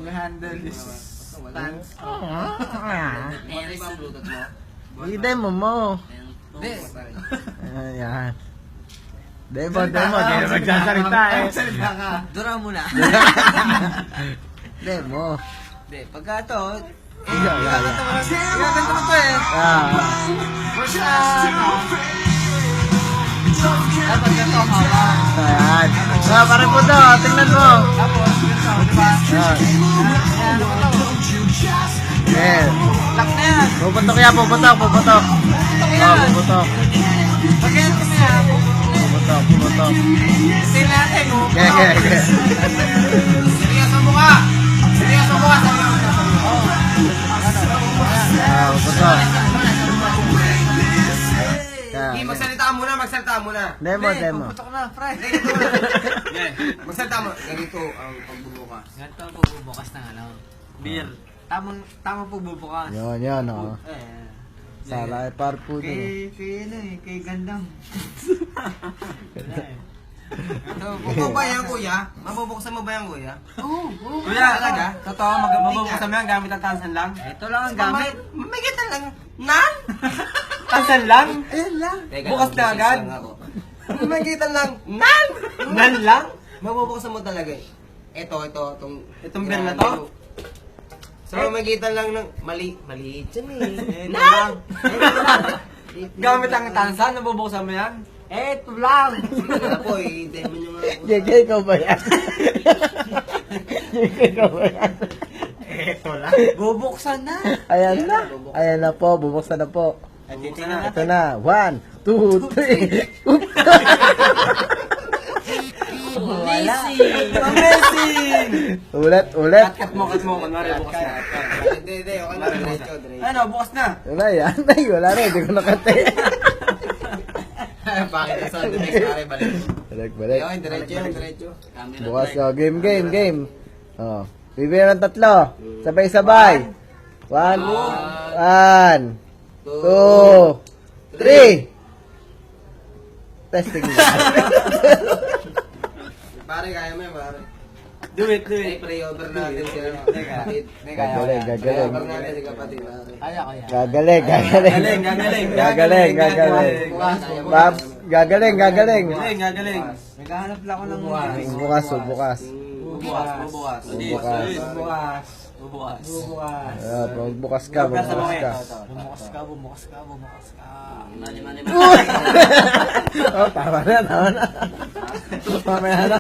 handle this stance. I-demo mo. Hindi. Ayan. Demo. Di na magsasalita eh. Magsalita ka. Dura muna. Demo. Hindi, pagka to, Gaganda mo to eh. Dapat ka to hawak. Ayan. Pare po to. Tingnan mo. Tapos, ganito, di ba? Ayan. Ayan. Lock na yan. Puputok yan. Puputok. Putok yan. Puputok. Pag ganyan kami yan, Puputok. stay natin, oh. Okay. Seryoso mo ka. Seryoso mo ka. Puputok. Hindi, magsalita ka muna. Demo. Putok na, fry. Magsalita mo. Ganito ang pagbubukas. Ganito ang pagbubukas ng ano. Beer. Tamang pagbubukas. Yan, oh. Eh. Sala ay parpo din. Kay Gandam. Ikaw ba yan, kuya? Mabubuksan mo ba yan, kuya? Oo. Kuya, talaga? Totoo, mabubuksan mo yan gamit ang tansan lang? Ito lang ang gamit. Mamigitan lang. Nan? Tansan lang? Ayan lang. Bukas na agad? Mamigitan lang. Nan? Nan lang? Mabubuksan mo talaga eh. Itong beer na to? Sa mamagitan lang ng maliit yan eh. Ito lang. Gamit ang tansan, nabubuksan mo yan? Ito lang. Sige po, i-demo nyo nga po. JK, ikaw ba yan? JK, ikaw ba yan? Ito lang. Bubuksan na. Ayan na po, bubuksan na po. Titingnan na. Ito na, 1, 2, 3. Amazing! Ulit. Cut mo. Kunwari, bukas na. Hindi, okay na. Diretso. Ano, bukas na. Wala yan. Ay, wala na. Hindi ko nakate. Bakit sa next pare, balik. Balik. Okay, diretso. Bukas, oh, game. Oh. Bibigyan ng 3. Sabay-sabay. 1, 2, 3. Testing mo. Pare, kaya mo yan, pare. Do it. Pray over natin sila. Kapatid. Gagaling. Pray over natin si kapatid, pare. Kaya ko yan. Gagaling. Gagaling. Gagaling. Naghahanap lang ako ng Bukas. Bubukas. Bukas ka. Bumukas ka. Oh, tama na. Mamaya na.